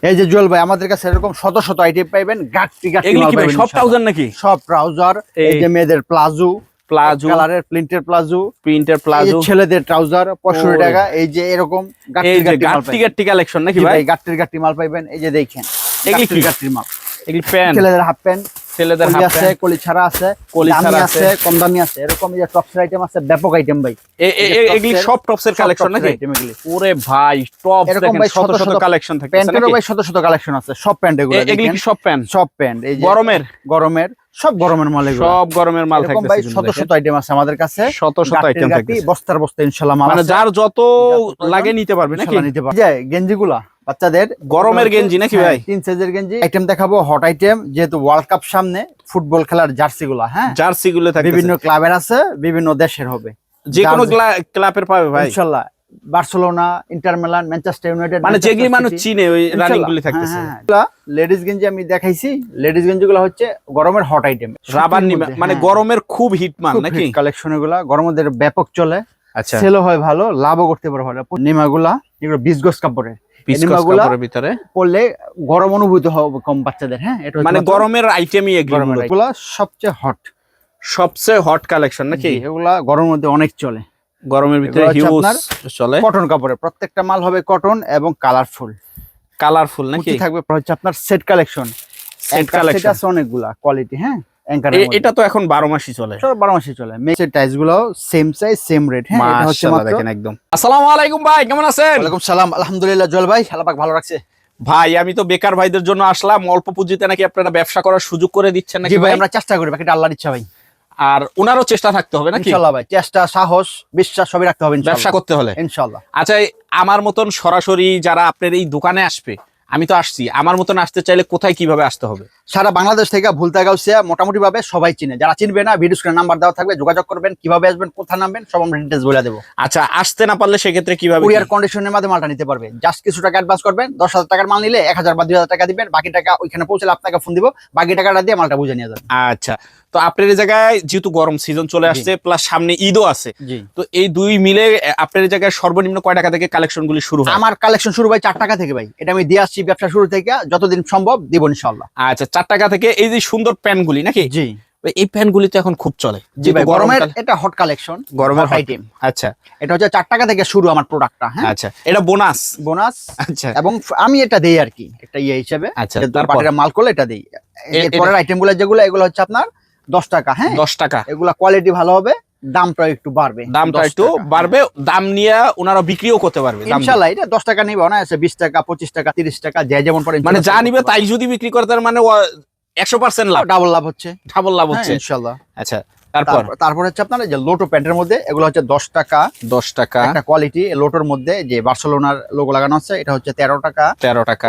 এই যে জুয়েল ভাই আমাদের কাছে এরকম শত শত আইটেম পাইবেন। গাট্টি গাট্টি এগুলি মাল কি ভাই পাইবেন সব ইনশাআল্লাহ। ট্রাউজার নাকি? সব ট্রাউজার, এই যে মেয়েদের প্লাজো কালারের প্রিন্টের প্লাজো, প্রিন্টের এই যে প্লাজো, ছেলেদের ট্রাউজার 65 টাকা। এই যে এরকম এই গাট্টি যে গাট্টি মাল গাট্টি পাইবেন। গাট্টি কালেকশন নাকি জি ভাই? ভাই গাট্টির গাট্টি মাল পাইবেন। এই যে দেখেন এগুলি কি? গাট্টির মাল। এগুলি প্যান্ট, ছেলেদের হাফ প্যান্ট, ছেলেদের কলি হাফ আছে, প্যান্ট, কলি ছাড়া আছে, কলি দামি ছাড়া আছে, কম দামি আছে। এরকম এই যে টপসের আইটেম আছে, ব্যাপক আইটেম ভাই। এগুলি সব টপসের কালেকশন নাকি? ওরে ভাই টপ এরকম দেখেন ভাই শত শত কালেকশন থাকে প্যান্টেরও ভাই শত শত কালেকশন আছে। সব প্যান্ট এগুলো এগুলি কি সব প্যান্ট? সব প্যান্ট এই যে গরমের সব গরমের মাল এগুলো। সব গরমের মাল এরকম থাকতেছে ভাই কিন্তু শত শত আইটেম আছে আমাদের কাছে। শত শত আইটেম থাকতেছে, বস্তার বস্তা ইনশাআল্লাহ মাল মানে আছে। যার যত প্রয়োজন লাগে নিতে পারবে নাকি? ইনশাআল্লাহ নিতে পারবে। এই যে গেঞ্জিগুলা বাচ্চাদের গরমের গেঞ্জি নাকি ভাই? 3 সাইজের গেঞ্জি আইটেম দেখাবো, হট আইটেম। যেহেতু ওয়ার্ল্ড কাপ সামনে, ফুটবল খেলার জার্সিগুলা, হ্যাঁ জার্সি গুলো থাকতেছে বিভিন্ন ক্লাবের আছে, বিভিন্ন দেশের হবে। যে কোনো ক্লাবের পাবে ভাই ইনশাআল্লাহ। Barcelona, inter Milan, Manchester United, মানে যেগুলি মানুষ চিনে ওই রানিং গুলি থাকতেছে। লেডিস গেঞ্জি আমি দেখাইছি। লেডিস গেঞ্জিগুলো হচ্ছে গরমের হট আইটেম, রাবার নিমা, মানে গরমের খুব হিট মাল নাকি? কালেকশন এগুলা গরমের ব্যাপক চলে। আচ্ছা, সেলও হয় ভালো, লাভও করতে পারে ভালো। নিমাগুলা এগুলো 20 গজ কাপড়ের, নিমাগুলা ভিতরে পরলে গরম অনুভূতি হবে কম বাচ্চাদের। হ্যাঁ, এটা মানে গরমের আইটেমই এগুলা সবচেয়ে হট, সবচেয়ে হট কালেকশন নাকি? এগুলা গরমের মধ্যে অনেক চলে। গরমের ভিতরে হিউজ চলে। কটন কাপড়ের প্রত্যেকটা মাল হবে কটন এবং কালারফুল নাকি? থাকবে হচ্ছে আপনার সেট কালেকশন। সেট কালেকশন আছে অনেকগুলা কোয়ালিটি। হ্যাঁ, এটা তো এখন 12 মাসই চলে। সব 12 মাসই চলে। মেসের টাইস গুলো সেম সাইজ সেম রেট। হ্যাঁ, এটা হচ্ছে মাশাআল্লাহ দেখেন একদম। আসসালামু আলাইকুম ভাই, কেমন আছেন? ওয়ালাইকুম সালাম, আলহামদুলিল্লাহ। জল ভাই আল্লাহ পাক ভালো রাখছে। ভাই আমি তো বেকার ভাইদের জন্য আসলাম, অল্প পুঁজিতে নাকি আপনারা ব্যবসা করার সুযোগ করে দিচ্ছেন নাকি? জি ভাই, আমরা চেষ্টা করি, বাকিটা আল্লাহর ইচ্ছা ভাই। আর ওনারও চেষ্টা থাকতে হবে নাকি? ইনশাআল্লাহ ভাই, চেষ্টা, সাহস, বিশ্বাস সবই রাখতে হবে ব্যবসা করতে হলে ইনশাআল্লাহ। আচ্ছা, আমার মতন সরাসরি যারা আপনার এই দোকানে আসবে, আমি তো আসছি, আমার মতন আসতে চাইলে কোথায় কিভাবে আসতে হবে? সারা বাংলাদেশ থেকে ভুলতাগাউসিয়া মোটামুটি ভাবে সবাই চিনে। যারা চিনবে না, ভিডিও স্ক্রিনে নাম্বার দেওয়া থাকবে, যোগাযোগ করবেন। কিভাবে আসবেন, কোথায় নামবেন, সব আমরা ডিটেইলস বলে দেবো। আচ্ছা, আসতে না পারলে সেক্ষেত্রে কিভাবে? কুরিয়ার কন্ডিশনের মাধ্যমে মালটা নিতে পারবে। জাস্ট কিছু টাকা অ্যাডভান্স করবেন। 10,000 টাকার মাল নিলে 1,000 বা 2,000 টাকা দিবেন। বাকি টাকা ওইখানে পৌঁছলে আপনাকে ফোন দিব, বাকি টাকাটা দিয়ে মালটা বুঝে নিয়ে যাবেন। আচ্ছা, তো আপনার এই জায়গায় যেহেতু গরম সিজন চলে আসছে, প্লাস সামনে ঈদও আছে, জি, তো এই দুই মিলে আপনার এই জায়গায় সর্বনিম্ন কয় টাকা থেকে কালেকশন গুলি শুরু হয়? আমার কালেকশন শুরু ভাই 4 টাকা থেকে ভাই। এটা আমি দিয়ে আসছি ব্যবসা শুরু থেকে, যতদিন সম্ভব দিব ইনশাআল্লাহ। আচ্ছা, 4 টাকা থেকে। এই যে সুন্দর প্যান্ট গুলি নাকি? জি, এই প্যান্ট গুলি তো এখন খুব চলে। জি ভাই, গরমের এটা হট কালেকশন, গরমের আইটেম। আচ্ছা, এটা হচ্ছে 4 টাকা থেকে শুরু আমার প্রোডাক্টটা। হ্যাঁ, আচ্ছা, এটা বোনাস। আচ্ছা, এবং আমি এটা দেই আর কি, একটা ইয়ে হিসেবে। আচ্ছা, তারপরে মাল করলে এটা দেই। এরপরের আইটেমগুলো যেগুলো, এগুলো হচ্ছে আপনার 10 টাকা। হ্যাঁ, 10 টাকা। এগুলা কোয়ালিটি ভালো হবে, দামটা একটু বাড়বে। দামটা একটু বাড়বে, দাম নিয়ে ওনারা বিক্রিও করতে পারবে ইনশাআল্লাহ। এটা 10 টাকা নিবে না, 20 টাকা, 25 টাকা, 30 টাকা, যে যেমন পড়ে মানে যা নিবে তাই যদি বিক্রি করে, তার মানে 100% লাভ, ডাবল লাভ হচ্ছে, ডাবল লাভ হচ্ছে ইনশাআল্লাহ। আচ্ছা, তারপর হচ্ছে আপনার যে লোটো প্যান্টের মধ্যে, এগুলো হচ্ছে 10 টাকা। 10 টাকা একটা কোয়ালিটি লোটোর মধ্যে যে বার্সেলোনার লোগো লাগানো আছে, এটা হচ্ছে 13 টাকা। 13 টাকা।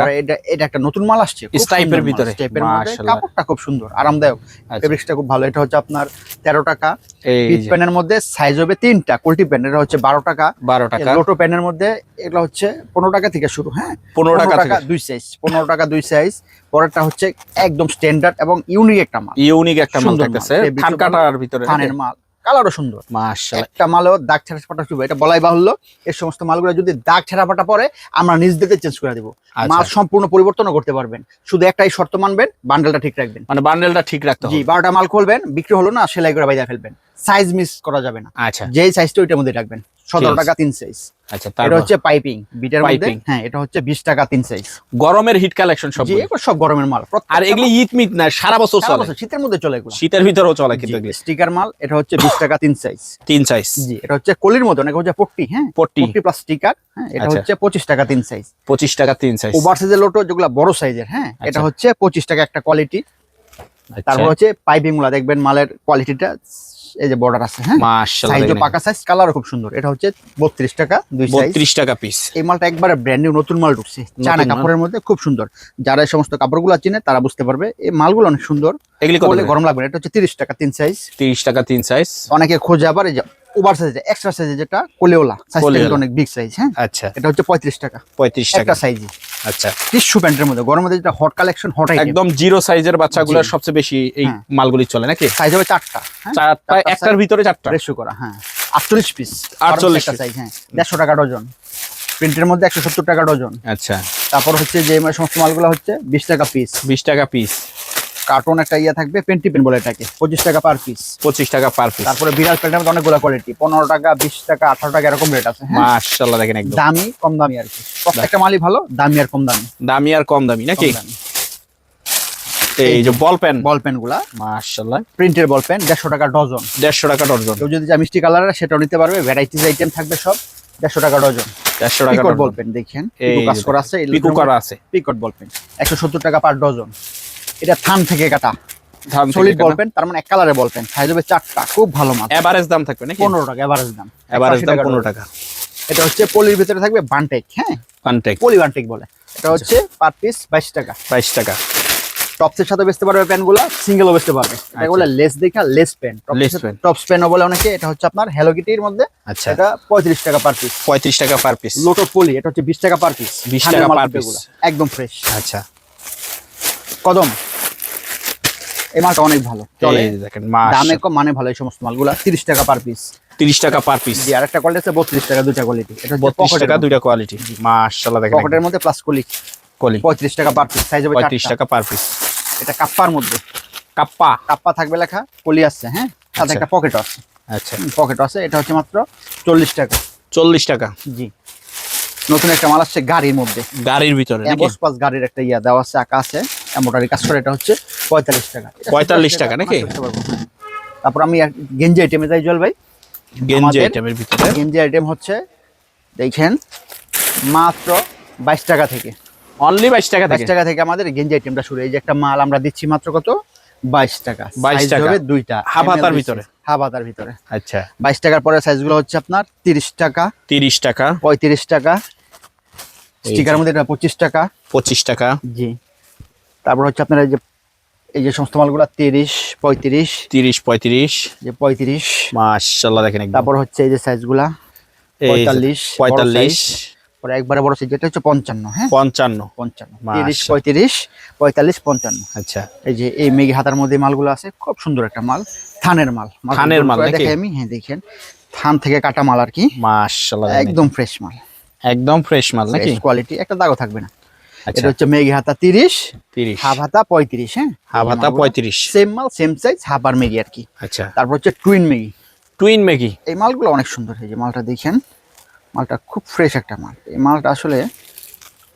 এটা একটা নতুন মাল আসছে স্টাইপের ভিতরে, কাপড়টা খুব সুন্দর, আরামদায়ক, ফেব্রিক্সটা খুব ভালো। এটা হচ্ছে আপনার 13 টাকা। পিচ প্যান্টের মধ্যে সাইজ হবে 3টা। কোয়ালিটি প্যান্ট এটা হচ্ছে 12 টাকা। 12 টাকা। লোটো প্যান্টের মধ্যে এগুলো হচ্ছে 15 টাকা থেকে শুরু। হ্যাঁ, 15 টাকা 2 সাইজ, 15 টাকা 2 সাইজ। পরেরটা হচ্ছে একদম স্ট্যান্ডার্ড এবং ইউনিক একটা মাল। ইউনিক একটা মাল থাকতেছে, থান কাটার ভিতরে, থানের মাল, কালারও সুন্দর। মাশাআল্লাহ, একটা মালও দাগ ছেঁড়া ফাটা শুভ, এটা বলাই বাহুল্য। এই সমস্ত মালগুলো যদি দাগ ছেঁড়া ফাটা পরে, আমরা নিজ দিতে চেঞ্জ করে দেবো। মাল সম্পূর্ণ পরিবর্তনও করতে পারবেন, শুধু একটাই শর্ত মানবেন, বান্ডেলটা ঠিক রাখবেন। মানে বান্ডেলটা ঠিক রাখতে হবে। জি, 12টা মাল খুলবেন, বিক্রি হলো না, সেলাই করে বাইরে ফেলবেন। সাইজ মিস করা যাবে না। আচ্ছা, যেই সাইজটা ওইটার মধ্যে রাখবেন। 17 টাকা 3 সাইজ। আচ্ছা, এটা হচ্ছে পাইপিং বিটের মধ্যে। হ্যাঁ, এটা হচ্ছে 20 টাকা 3 সাইজ। গরমের হিট কালেকশন সব। জি, এগুলো সব গরমের মাল। আর এগুলি ঈদ মিট না, সারা বছর চলে, শীতের মধ্যে চলে এগুলো। শীতের ভিতরেও চলে কিন্তু। স্টিকার মাল, এটা হচ্ছে 20 টাকা 3 সাইজ। 3 সাইজ। জি, এটা হচ্ছে কলির মতো, এটা হচ্ছে পট্টি। হ্যাঁ, পট্টি প্লাস স্টিকার। হ্যাঁ, এটা হচ্ছে 25 টাকা 3 সাইজ। 25 টাকা 3 সাইজ। ওভার সাইজের লোটো যেগুলো বড় সাইজের। হ্যাঁ, এটা হচ্ছে 25 টাকা একটা কোয়ালিটি। তারপর হচ্ছে পাইপিং গুলা দেখবেন, মালের কোয়ালিটিটা এই যে বর্ডার আছে। হ্যাঁ, মাশাআল্লাহ, সাইজও পাকা সাইজ, কালারও খুব সুন্দর। এটা হচ্ছে 32 টাকা 2 সাইজ। 32 টাকা পিস। এই মালটা একবারে ব্র্যান্ড নিউ নতুন মাল ঢুকছে, চায়না কাপড়ের মধ্যে, খুব সুন্দর। যারা এই সমস্ত কাপড়গুলো চিনে তারা বুঝতে পারবে, এই মালগুলো অনেক সুন্দর। এগুলি বলে গরম লাগবে না। এটা হচ্ছে 30 টাকা 3 সাইজ। 30 টাকা 3 সাইজ। অনেকে খোঁজে আবার এই যে ওভার সাইজ, এক্সট্রা সাইজ, যেটা কোলেওলা সাইজটা কিন্তু অনেক বিগ সাইজ। হ্যাঁ, আচ্ছা, এটা হচ্ছে 35 টাকা 35 টাকা একটা সাইজই। আচ্ছা, টিস্যু প্যান্টের মধ্যে গরমের মধ্যে যেটা হট কালেকশন, হট আইটেম, একদম জিরো সাইজের বাচ্চাগুলোর সবচেয়ে বেশি এই মালগুলি চলে নাকি? সাইজ হবে 4টা। চারটা, একটার ভিতরে 4টা রেশিও করা। হ্যাঁ, 48 পিস, 48 সাইজ। হ্যাঁ, 150 টাকা ডজন। প্রিন্টের মধ্যে 170 টাকা ডজন। আচ্ছা, তারপর হচ্ছে যে সমস্ত মালগুলো হচ্ছে 20 টাকা পিস। 20 টাকা পিস। কার্টুন একটা ইয়া থাকবে, পেন্টি পেন বলে এটাকে, 25 টাকা পার পিস। 25 টাকা পার পিস। তারপরে বিড়াল প্যান্টের মধ্যে অনেকগুলো কোয়ালিটি, 15 টাকা, 20 টাকা, 18 টাকা এরকম রেট আছে। হ্যাঁ, মাশাআল্লাহ দেখেন একদম দামি কম দামি আর কি, প্রত্যেকটা মালই ভালো, দামি আর কম দামি। দামি আর কম দামি নাকি? কম দামি। এই যে বল পেন, বল পেন গুলা মাশাআল্লাহ প্রিন্টের বল পেন 150 টাকা ডজন। 150 টাকা ডজন। কেউ যদি চায় মিষ্টি কালারের সেটাও নিতে পারবে, ভ্যারাইটিস আইটেম থাকবে সব, 150 টাকা ডজন। 150 টাকা পিকট বল ডজন। পেন দেখেন, এই পিকো কাজ যে করা আছে, পিকো করা আছে। পিকট বল পেন 170 টাকা পার ডজন। এটা থান থেকে কাটা ধান থেকে সলিড বল কাটা। পেন, তার মানে এক কালারের বল পেন, সাইজ হবে 4টা, খুব ভালো মাল। এভারেজ দাম থাকবে নাকি? 15 টাকা এভারেজ দাম। এভারেজ 80 দাম টাকা 15 ডজন। টাকা। এটা হচ্ছে পলির ভিতরে থাকবে বান্টেক। হ্যাঁ, কন্টাক্ট পলি বান্টেক বলে। এটা হচ্ছে পার পিস 22 টাকা। 22 টাকা। টপসের সাথে বেচতে পারবে প্যানগুলো, সিঙ্গেলও বেচতে পারবে। এটা বলে লেস দেখা lace pen, lace pen. Tops পেনও বলে অনেকে। এটা হচ্ছে আপনার হ্যালো কিটির মধ্যে। আচ্ছা, এটা 35 টাকা পার পিস। 35 টাকা পার পিস। লোটো পলি, এটা হচ্ছে 20 টাকা পার পিস। 20 টাকা পার পিস। একদম ফ্রেশ। আচ্ছা, কদম এই মালটা অনেক ভালো চলে, এই যে দেখেন দামে মাশাআল্লাহ কম মানে ভালো। এই সমস্ত মালগুলা 30 টাকা পার পিস। 30 টাকা পার পিস। জি, আরেকটা কোয়ালিটি আছে 32 টাকা, দুইটা কোয়ালিটি। এটা 32 টাকা দুইটা কোয়ালিটি। মাশাআল্লাহ দেখেন পকেটের মধ্যে প্লাস কলি, কলি 35 টাকা পার পিস, সাইজ হবে 35 4টা। টাকা পার পিস। এটা কাপ্পার মধ্যে, কাপ্পা। কাপ্পা থাকবে লেখা, কলি আছে। হ্যাঁ, সাথে আচ্ছা। একটা পকেট আছে। আচ্ছা, পকেট আছে। এটা হচ্ছে মাত্র 40 টাকা। 40 টাকা। জি, নতুন একটা মাল আসছে গাড়ির মধ্যে, গাড়ির ভিতরে নাকি? এমবস পাস গাড়ির একটা ইয়া দেওয়া আছে, আঁকা আছে, এমব্রয়ডারি কাজ করে। এটা হচ্ছে 45 টাকা। এটা 45 টাকা নাকি? করতে পারবো। তারপর আমি গেঞ্জি আইটেমে যাই জল ভাই। গেঞ্জি আমাদের আইটেমের ভিতরে গেঞ্জি আইটেম হচ্ছে দেখেন মাত্র 22 টাকা থেকে। অনলি 22 টাকা 22 থেকে। টাকা থেকে আমাদের গেঞ্জি আইটেমটা শুরু। এই যে একটা মাল আমরা দিচ্ছি মাত্র কত, 22 টাকা। 22 সাইজ টাকা। হবে দুইটা, হাফ হাতার ভিতরে। হাফ হাতার ভিতরে। আচ্ছা, 22 টাকার পরে সাইজগুলো হচ্ছে আপনার 30 টাকা, 30 টাকা, 35 টাকা, এই স্টিকারের মধ্যে এটা 25 টাকা। 25 টাকা, জি, তারপর হচ্ছে আপনার এই যে সমস্ত মালগুলো 30, 35, 30 35। যে 35। মাশাআল্লাহ দেখেন একদম। তারপর হচ্ছে এই যে সাইজগুলা এই যে 45, 45, পরে একবারে বড় সাইজ যেটা হচ্ছে 55। হ্যাঁ, 55। 55, 30, মাশাআল্লাহ। 35, 45, 55। আচ্ছা, এই যে এই মেঘি হাতার মধ্যে মালগুলো আছে, খুব সুন্দর একটা মাল, থানের মাল। থানের মাল নাকি? দেখে আমি, হ্যাঁ দেখেন, থান থেকে কাটা মাল আর কি, মাশাআল্লাহ দেখেন একদম ফ্রেশ মাল, একদম ফ্রেশ মাল নাকি? কোয়ালিটি, একটা দাগও থাকবে না। আচ্ছা, এটা হচ্ছে মেঘি হাতা 30, 30, হাফ হাতা 35। হ্যাঁ, হাফ হাতা 35। সেম মাল, সেম সাইজ, হাফ আর মেঘি আর কি। আচ্ছা, তারপর হচ্ছে টুইন মেঘি। Twin Maggi. এই মালগুলো অনেক সুন্দর। এই যে মালটা দেখেন, মালটা খুব ফ্রেশ একটা মাল। এই মালটা আসলে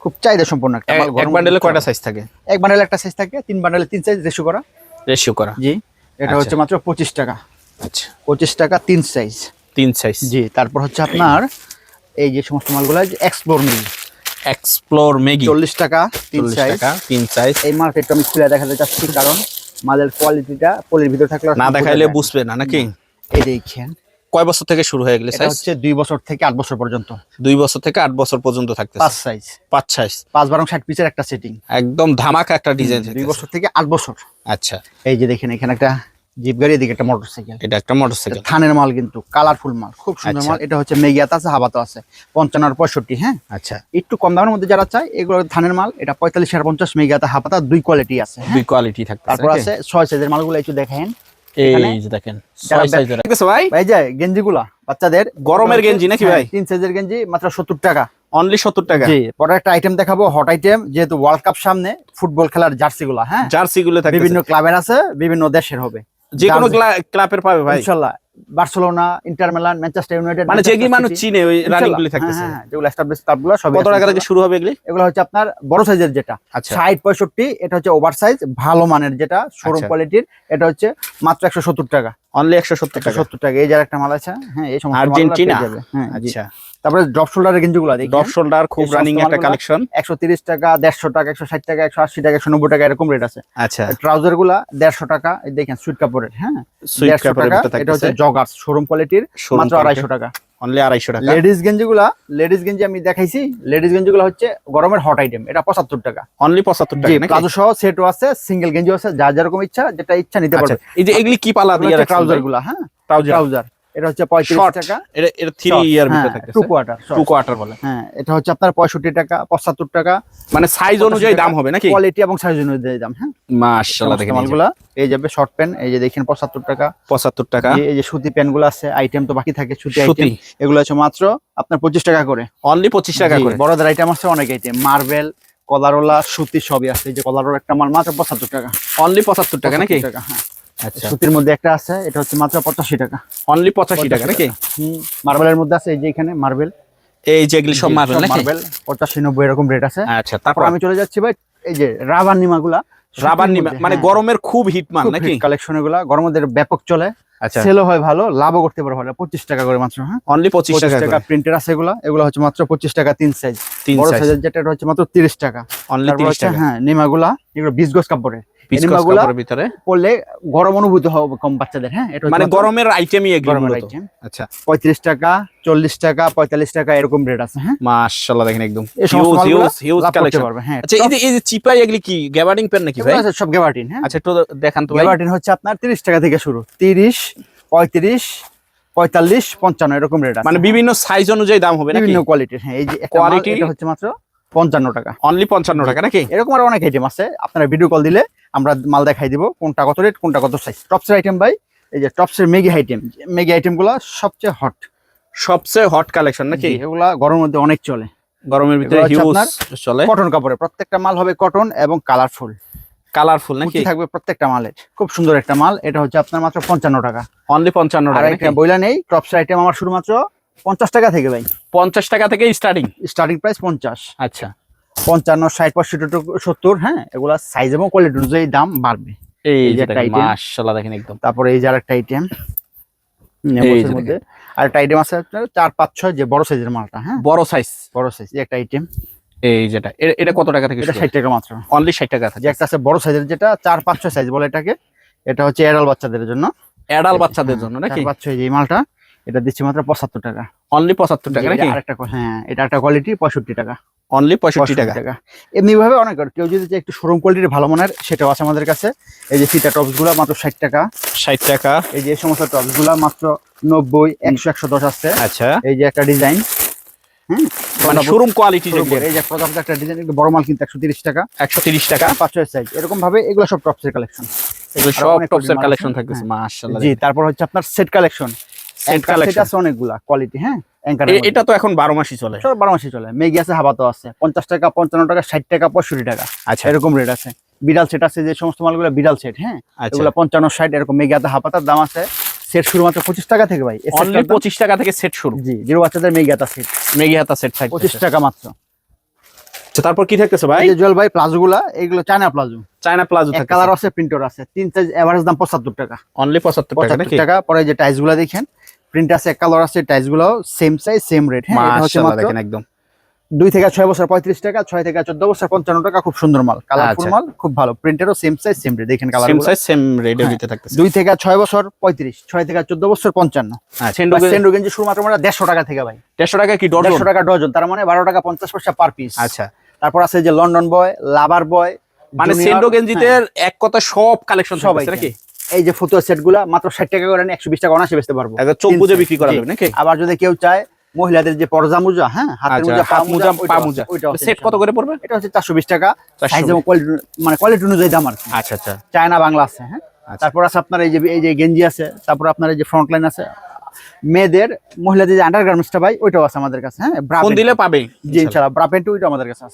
খুব চাহিদা সম্পন্ন একটা মাল। এক বান্ডেলে কয়টা সাইজ থাকে? এক বান্ডেলে একটা সাইজ থাকে, 3 বান্ডেলে 3 সাইজ রেশিও করা। রেশিও করা। জি, এটা আচ্ছা। হচ্ছে মাত্র 25 টাকা। আচ্ছা, 25 টাকা 3 সাইজ। 3 সাইজ। জি, তারপর হচ্ছে আপনার এই যে সমস্ত মালগুলো এক্সপ্লোর মেগি, এক্সপ্লোর মেগি 40 টাকা 3 40 সাইজ। টাকা 3 সাইজ। এই মালটা একটু আমি খুলে দেখাতে চাচ্ছি, কারণ মালের কোয়ালিটিটা পলির ভিতরে থাকলে না দেখাইলে বুঝবে না নাকি? এই দেখেন, কয় বছর থেকে শুরু হয়ে গেলে এটা সাইজ? হচ্ছে 2 বছর থেকে 8 বছর পর্যন্ত। 2 বছর থেকে 8 বছর পর্যন্ত থাকতেছে। 5 সাইজ, 5 সাইজ। 5 বারং 60 পিসের একটা সেটিং। একদম ধামাকা একটা ডিজাইন 2 বছর থেকে 8 বছর। আচ্ছা, এই যে দেখেন, এখানে একটা জিপ গাড়ি, এদিকে একটা মোটরসাইকেল। এটা একটা মোটরসাইকেল। থানের মাল, কিন্তু কালারফুল মাল, খুব সুন্দর আচ্ছা। মাল। এটা হচ্ছে মেগিয়াত আছে, হাবাতো আছে, 55 আর 65। হ্যাঁ, আচ্ছা, একটু কম দামের মধ্যে যারা চায়, এগুলো থানের মাল। এটা 45 আর 50, মেগিয়াতা হাবাতা, 2 কোয়ালিটি আছে। হ্যাঁ? দুই কোয়ালিটি থাকতেছে। তারপর আছে 6 সাইজের মালগুলো, একটু দেখেন। এখানে এই যে দেখেন যারা 6 সাইজের দেখতেছো ভাই? ভাই যায় গেঞ্জিগুলা বাচ্চাদের গরমের গেঞ্জি নাকি ভাই? 3 সাইজের গেঞ্জি মাত্র 70 টাকা। অনলি 70 টাকা। জি, পরে একটা আইটেম দেখাবো, হট আইটেম, যেহেতু ওয়ার্ল্ড কাপ সামনে, ফুটবল খেলার জার্সিগুলা। হ্যাঁ, জার্সি গুলো থাকতেছে। বিভিন্ন ক্লাবের আছে, বিভিন্ন দেশের হবে, যে কোনো জার্সি। ক্লাবের পাবে ভাই। ইনশাআল্লাহ, Barcelona, inter Milan, Manchester United, মানে যেগুলি মানুষ চিনে ওই রানিং গুলি থাকতেছে। হ্যাঁ, যেগুলো এস্টাবলিশ ক্লাবগুলো সব। কত টাকা থেকে শুরু হবে এগুলি? এগুলো হচ্ছে আপনার বড় সাইজের যেটা আচ্ছা। 60 65, এটা হচ্ছে ওভার সাইজ ভালো মানের যেটা শোরুম আচ্ছা। কোয়ালিটির, এটা হচ্ছে মাত্র 170 টাকা। অনলি 170 টাকা। 170 টাকা। এই যার একটা মাল আছে। হ্যাঁ, এই সমস্ত আর্জেন্টিনা। মালগুলো পেয়ে যাবে। হ্যাঁ, জি। আচ্ছা, তারপরে ড্রপ শোল্ডারের গেঞ্জিগুলো দেখি, ডপ শোল্ডার খুব এই সমস্ত রানিং একটা মালগুলা কালেকশন। 130 টাকা, 150 টাকা, 160 টাকা, 180 টাকা, 190 টাকা, এরকম রেট আছে। আচ্ছা, ট্রাউজার গুলা 150 টাকা। এই দেখেন সুইট কাপড়ের। হ্যাঁ, সুইট 150 কাপড়ের টাকা। ভিতরে এটা হচ্ছে থাকতেছে। জগার্স শোরুম কোয়ালিটির, Showroom মাত্র quality। 250 টাকা। অনলি 250 টাকা। লেডিস গেঞ্জিগুলা, লেডিস গেঞ্জি আমি দেখাইছি, লেডিস গেঞ্জিগুলো হচ্ছে গরমের হট আইটেম, এটা 75 টাকা। অনলি 75 জি, টাকা নাকি? প্লাজো সহ সেটও আছে, সিঙ্গেল গেঞ্জি আছে, যার যেরকম ইচ্ছা, যেটা ইচ্ছা নিতে আচ্ছা, পারবে। এই যে এগুলি কি পালা দিয়ে রাখছেন ট্রাউজার ভাই? গুলা। হ্যাঁ, ট্রাউজার ট্রাউজার এটা হচ্ছে 35 শর্ট টাকা। এটা 3 ইয়ার ভিতরে থাকতেছে। 2 কোয়ার্টার। 2 কোয়ার্টার বলে। হ্যাঁ, এটা হচ্ছে আপনার 65 টাকা, 75 টাকা। মানে সাইজ অনুযায়ী দাম হবে নাকি? কোয়ালিটি এবং সাইজ অনুযায়ী দাম। হ্যাঁ, মাশাআল্লাহ দেখেন এই যে মালগুলা এই যাবে শর্ট প্যান্ট, এই যে দেখেন 75 টাকা। 75 টাকা। এই যে সুতি প্যান্ট গুলো আছে, আইটেম তো বাকি থাকে, সুতি সুতি। আইটেম, এগুলো হচ্ছে মাত্র আপনার 25 টাকা করে। অনলি 25 টাকা জি, করে। বড়দের আইটেম আছে অনেক আইটেম, মার্বেল, কলারওয়ালা সুতি সবই আছে। এই যে কলারওয়ালা একটা মাল মাত্র 75 টাকা। অনলি 75 টাকা নাকি? 75 টাকা, হ্যাঁ। আচ্ছা, সুতির মধ্যে একটা আছে, এটা হচ্ছে মাত্র 85 টাকা। অনলি 85 টাকা নাকি? মার্বেলের মধ্যে আছে, এই যে এখানে মার্বেল, এই যে এগুলি সব মার্বেল নাকি? মার্বেল 85-90 এরকম রেট আছে। আচ্ছা, তারপর তারপর আমি চলে যাচ্ছি ভাই এই যে রাবার নিমাগুলা। রাবার নিমা মানে গরমের খুব হিট মাল নাকি? কালেকশন এগুলা গরমের ব্যাপক চলে, আচ্ছা, সেলও হয় ভালো, লাভও করতে পারো ভালো। 25 টাকা করে মাত্র, হ্যাঁ। অনলি 25 টাকা টাকা প্রিন্টের আছে এগুলা। এগুলা হচ্ছে মাত্র 25 টাকা 3 সাইজ। বড় সাইজের যেটা এটা হচ্ছে মাত্র 30 টাকা। অনলি তারপর 30 হচ্ছে, টাকা। হ্যাঁ, নিমাগুলা এগুলো 20 গজ কাপড়ের। পিসকস নিমাগুলা কাপড়ের ভিতরে পরলে গরম অনুভূতি হবে কম বাচ্চাদের, হ্যাঁ। এটা মানে গরমের আইটেমই এগুলো গরমের মূলত। আইটেম। আচ্ছা, 35 টাকা, 40 টাকা, 45 টাকা এরকম রেট আছে, হ্যাঁ। মাশাআল্লাহ দেখেন একদম এই সমস্ত মালগুলা হিউজ লাভ করতে কালেকশন। পারবে, হ্যাঁ। আচ্ছা, এই যে চিপাই এগুলি কি গ্যাবার্ডিং পেন নাকি ভাই? এগুলো আছে সব গ্যাবার্ডিন, হ্যাঁ। আচ্ছা, একটু দেখান তো ভাই। গ্যাবার্ডিন হচ্ছে আপনার 30 টাকা থেকে শুরু, 30, 35, 45, 55 এরকম রেট আছে। মানে বিভিন্ন সাইজ অনুযায়ী দাম হবে নাকি? বিভিন্ন কোয়ালিটির, হ্যাঁ। এই যে একটা মাল, Quality- এটা হচ্ছে মাত্র 55 টাকা। অনলি 55 টাকা নাকি? এরকম আরো অনেক আইটেম আছে, আপনারা ভিডিও কল দিলে আমরা মাল দেখাই দিব কোনটা কত রেট, কোনটা কত সাইজ। টপসের আইটেম ভাই, এই যে টপসের মেগি আইটেম, মেগি আইটেম গুলা সবচেয়ে হট, সবচেয়ে হট কালেকশন নাকি? এগুলা গরমের মধ্যে অনেক চলে। গরমের ভিতরে এগুলো হচ্ছে হিউজ আপনার চলে, কটন কাপড়ে, প্রত্যেকটা মাল হবে কটন এবং কালারফুল, কালারফুল নাকি? কুচি থাকবে প্রত্যেকটা মালের। খুব সুন্দর একটা মাল, এটা হচ্ছে আপনার মাত্র 55 টাকা। অনলি 55 আর টাকা নাকি? একটা বইলা নেই, টপসের আইটেম আমার শুধুমাত্র 50 টাকা থেকে ভাই, 50 টাকা থেকে স্টার্টিং। Starting price 50। আচ্ছা, 55, 60, 65, 70, হ্যাঁ। এগুলা সাইজ এবং কোয়ালিটি অনুযায়ী দাম বাড়বে। এই এই যে যে একটা দেখেন, item। মাশাআল্লাহ দেখেন একদম। তারপরে এই যে আরেকটা আইটেম, এই যে মধ্যে আরেকটা আইটেম আছে আপনার 4, 5, 6 যে বড় সাইজের মালটা, হ্যাঁ। বড় সাইজ, বড় সাইজ একটা আইটেম, এই যেটা এটা কত টাকা থেকে এটা 60 টাকা মাত্র। অনলি 60 টাকা যে থেকে? একটা আছে বড় সাইজের, যেটা 4, 5, 6 সাইজ বলে এটাকে, এটা হচ্ছে এডাল বাচ্চাদের জন্য, অ্যাডাল্ট বাচ্চাদের জন্য নাকি? 4, 5, 6 যে মালটা, এটা দিচ্ছি মাত্র 75 টাকা। অনলি 75 টাকা এটা নাকি? আরেকটা, হ্যাঁ, এটা একটা কোয়ালিটি 65 টাকা। অনলি 65 টাকা। এমনি ভাবে অনেক, কেউ যদি চায় একটু শোরুম কোয়ালিটির ভালো মানের, সেটাও আছে আমাদের কাছে। এই যে ফিতা টপস গুলা মাত্র 60 টাকা। 60 টাকা। এই যে এই সমস্ত টপস গুলা মাত্র 90, 100, 110 আছে। আচ্ছা, এই যে একটা ডিজাইন, হ্যাঁ, মানে শোরুম কোয়ালিটি যেগুলো, এই যে প্রজাপতি একটা ডিজাইন, একটু বড় মাল কিন্তু 130 টাকা, 130 টাকা। 5-6 সাইজ এরকম ভাবে, এগুলো সব টপসের কালেকশন। এগুলো আরো সব অনেক টপসের মাল কালেকশন আছে, থাকতেছে, হ্যাঁ। মাশাআল্লাহ। জি, তারপর হচ্ছে আপনার সেট কালেকশন, সেট কালেকশন আছে অনেকগুলা কোয়ালিটি, হ্যাঁ। অ্যাঙ্কার এটা তো এখন 12 মাসই চলে। সব 12 মাসই চলে। মেগি আছে, হাবাতো আছে, 50 টাকা, 55 টাকা, 60 টাকা, 65 টাকা, আচ্ছা, এরকম রেট আছে। বিড়াল সেট আছে, যে সমস্ত মালগুলো বিড়াল সেট, হ্যাঁ। আচ্ছা, এগুলো 55, 60 এরকম। মেগি আছে, হাবাতার দাম আছে সেট শুরু মাত্র 25 টাকা থেকে ভাই। এই অনলি সেটটার দাম- 25 টাকা থেকে সেট শুরু। জি, জিরো বাচ্চাদের মেগি আছে সেট মেগি হাতা সেট 25 টাকা মাত্র। আচ্ছা, তারপর কি থাকতেছে ভাই? এই যে জুয়েল ভাই প্লাজো গুলা, এগুলো চায়না প্লাজো, চায়না প্লাজো এক থাকতেছে, কালার আছে, প্রিন্টার আছে, 3 সাইজ, এভারেজ দাম 75 টাকা। অনলি 75 টাকা 75 নাকি? টাকা। পরে যে টাইলস গুলা দেখেন, প্রিন্ট আছে, এক কালার আছে, টাইলস গুলো সেম সাইজ সেম রেট, হ্যাঁ। এটা হচ্ছে মাশাআল্লাহ মাত্র দেখেন একদম 2 থেকে 6 বছর 35 টাকা, 6 থেকে 14 বছর 55 টাকা। খুব সুন্দর মাল, কালারফুল আচ্ছা। মাল, খুব ভালো। প্রিন্টেরও সেম সাইজ সেম রেট, দেখেন কালার সেম সাইজ সেম রেডের হ্যাঁ। ভিতরে থাকতেছে। 2 থেকে 6 বছর 35, 6 থেকে 14 বছর 55। আচ্ছা, সেন্ডো গেঞ্জি শুরুমাত্র আমরা 150 টাকা থেকে ভাই, 150 টাকা কি ডজন? 150 টাকা ডজন, তার মানে 12 টাকা 50 পয়সা পার পিস। আচ্ছা, তারপর আছে যে লন্ডন বয়, লাভার বয়, মানে জুনিয়র, সেন্ডো গেঞ্জিতে এক কথা সব কালেকশন সব থাকতেছে নাকি? এই যে ফতুয়া সেট গুলা মাত্র 60 টাকা করে, 120 টাকা অনাসে বেচতে পারবো। একদম চোখ বুজে বিক্রি করা যাবে নাকি? আবার যদি কেউ চায় মহিলাদের যে পরজা মোজা, হ্যাঁ, হাতের আচ্ছা, মোজা, হাত মোজা, পা ওইটাও মোজা, আছে, ওইটাও আছে সেট কত করে পড়বে? এটা হচ্ছে 420 টাকা। 420 সাইজ এবং কোয়ালিটি, মানে কোয়ালিটি অনুযায়ী দাম আর কি। আচ্ছা, আচ্ছা, চায়না বাংলা আছে, হ্যাঁ। আচ্ছা। তারপর আছে আপনার এই যে গেঞ্জি আছে, তারপর আপনার এই যে ফ্রন্ট লাইন আছে, মেয়েদের মহিলাদের যে আন্ডারগার্মেন্টসটা ভাই, ওইটাও আছে আমাদের কাছে, হ্যাঁ। ফোন দিলে পাবে জি, ইনশাআল্লাহ ব্রা প্যান্ট ওইটা আমাদের কাছে আছে।